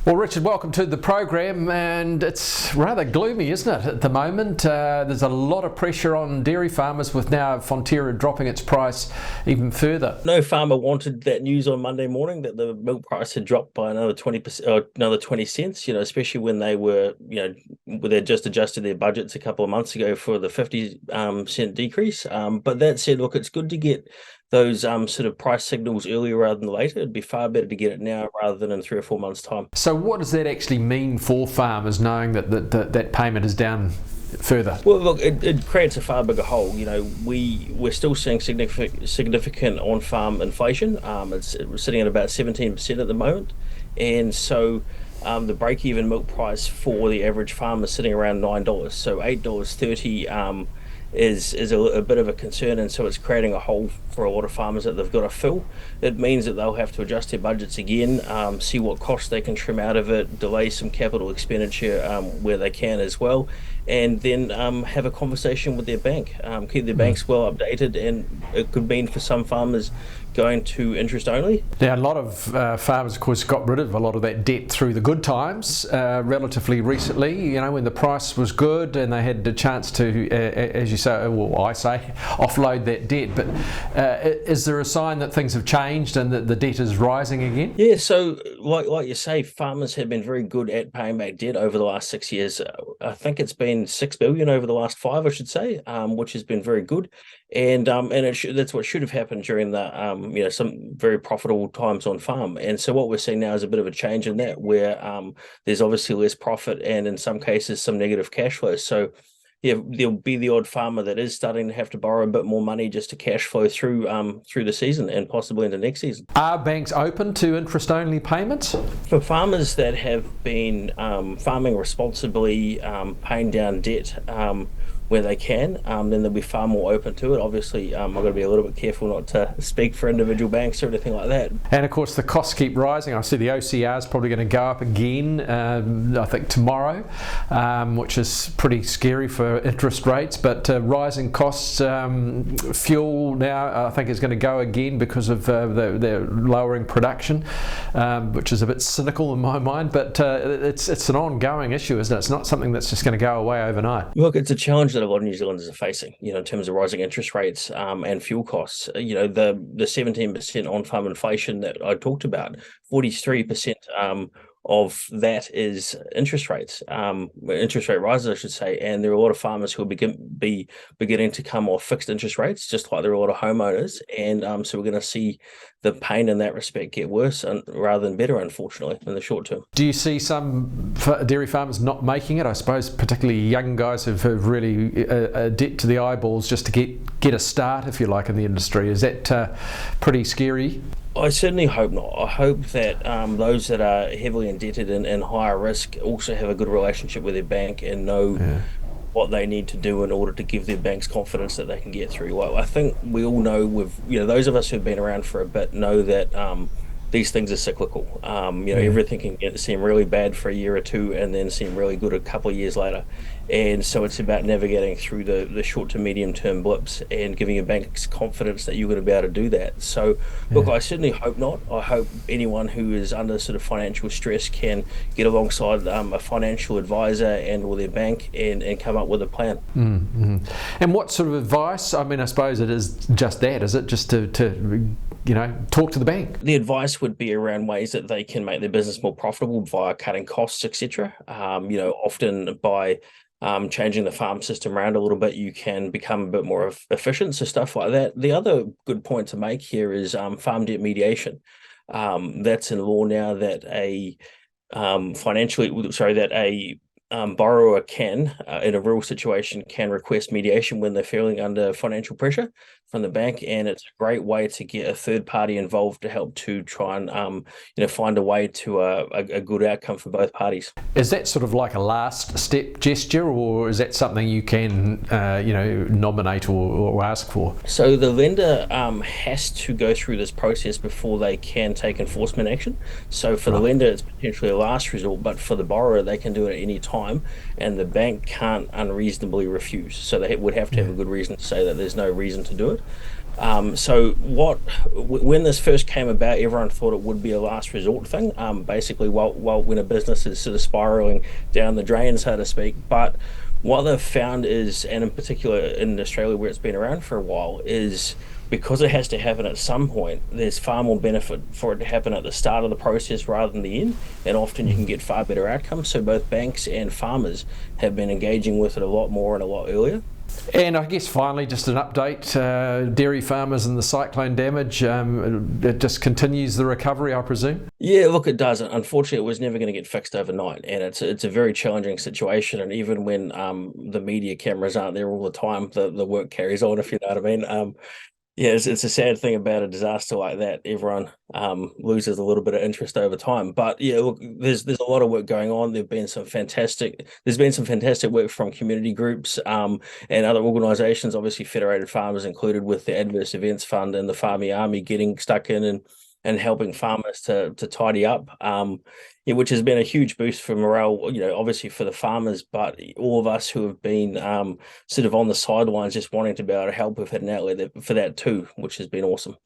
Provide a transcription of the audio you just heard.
Well, Richard, welcome to the program, and it's rather gloomy, isn't it, at the moment? There's a lot of pressure on dairy farmers with now Fonterra dropping its price even further. No farmer wanted that news on Monday morning that the milk price had dropped by another 20%, or another 20 cents, especially when they were, they just adjusted their budgets a couple of months ago for the 50 cent decrease. But that said, look, it's good to get those sort of price signals earlier rather than later. It'd be far better to get it now rather than in 3 or 4 months' time. So what does that actually mean for farmers, knowing that payment is down further? Well, look, it creates a far bigger hole. We're still seeing significant on-farm inflation. It's sitting at about 17% at the moment, and so the break-even milk price for the average farmer is sitting around $9. So $8.30 is a bit of a concern, and so it's creating a hole for a lot of farmers that they've got to fill. It means that they'll have to adjust their budgets again, see what costs they can trim out of it, delay some capital expenditure where they can as well, and then have a conversation with their bank, keep their banks well updated, and it could mean for some farmers going to interest only. Now, a lot of farmers, of course, got rid of a lot of that debt through the good times relatively recently, when the price was good and they had the chance to, as you say, well, I say, offload that debt. But is there a sign that things have changed and that the debt is rising again? Yeah, so like you say, farmers have been very good at paying back debt over the last 6 years. I think it's been $6 billion over the last 5, I should say, which has been very good. And that's what should have happened during the some very profitable times on farm. And so what we're seeing now is a bit of a change in that, where there's obviously less profit and in some cases some negative cash flow. So yeah, there'll be the odd farmer that is starting to have to borrow a bit more money just to cash flow through the season and possibly into next season. Are banks open to interest-only payments? For farmers that have been farming responsibly, paying down debt where they can, then they'll be far more open to it. Obviously, I've got to be a little bit careful not to speak for individual banks or anything like that. And of course, the costs keep rising. I see the OCR is probably going to go up again, I think tomorrow, which is pretty scary for interest rates. But rising costs, fuel now, I think is going to go again because of the lowering production, which is a bit cynical in my mind. But it's an ongoing issue, isn't it? It's not something that's just going to go away overnight. Look, it's a challenge that a lot of New Zealanders are facing, in terms of rising interest rates and fuel costs. The 17% on-farm inflation that I talked about, 43% of that is interest rates, interest rate rises, I should say. And there are a lot of farmers who will be beginning to come off fixed interest rates, just like there are a lot of homeowners. And so we're going to see the pain in that respect get worse rather than better, unfortunately, in the short term. Do you see some dairy farmers not making it? I suppose particularly young guys who've really a debt to the eyeballs just to get a start, if you like, in the industry. Is that pretty scary? I certainly hope not. I hope that those that are heavily indebted and higher risk also have a good relationship with their bank and know what they need to do in order to give their banks confidence that they can get through. Well, I think we all know, those of us who've been around for a bit know that these things are cyclical. Everything can seem really bad for a year or two and then seem really good a couple of years later. And so it's about navigating through the short to medium term blips and giving your banks confidence that you're going to be able to do that. So look, I certainly hope not. I hope anyone who is under sort of financial stress can get alongside a financial advisor and or their bank and come up with a plan. Mm-hmm. And what sort of advice? I mean, I suppose it is just that, is it? Just to talk to the bank? The advice would be around ways that they can make their business more profitable via cutting costs, etc. Often by changing the farm system around a little bit, you can become a bit more efficient, so stuff like that. The other good point to make here is farm debt mediation. That's in law now that a borrower can, in a real situation, can request mediation when they're feeling under financial pressure from the bank, and it's a great way to get a third party involved to help to try and find a way to a good outcome for both parties. Is that sort of like a last step gesture, or is that something you can nominate or ask for? So the lender has to go through this process before they can take enforcement action. So for the lender, it's potentially a last resort, but for the borrower, they can do it at any time, and the bank can't unreasonably refuse. So they would have to have a good reason to say that there's no reason to do it. So when this first came about, everyone thought it would be a last resort thing. Basically, while when a business is sort of spiraling down the drain, so to speak. But what they've found is, and in particular in Australia where it's been around for a while, is because it has to happen at some point, there's far more benefit for it to happen at the start of the process rather than the end. And often you can get far better outcomes. So both banks and farmers have been engaging with it a lot more and a lot earlier. And I guess finally, just an update, dairy farmers and the cyclone damage, it just continues the recovery, I presume? Yeah, look, it does. Unfortunately, it was never going to get fixed overnight, and it's a very challenging situation. And even when the media cameras aren't there all the time, the work carries on, if you know what I mean. Yeah, it's a sad thing about a disaster like that. Everyone loses a little bit of interest over time. But yeah, look, there's a lot of work going on. There's been some fantastic work from community groups and other organisations. Obviously, Federated Farmers included with the Adverse Events Fund and the Farming Army getting stuck in and helping farmers to tidy up. Yeah, which has been a huge boost for morale, obviously for the farmers, but all of us who have been sort of on the sidelines just wanting to be able to help have had an outlet for that too, which has been awesome.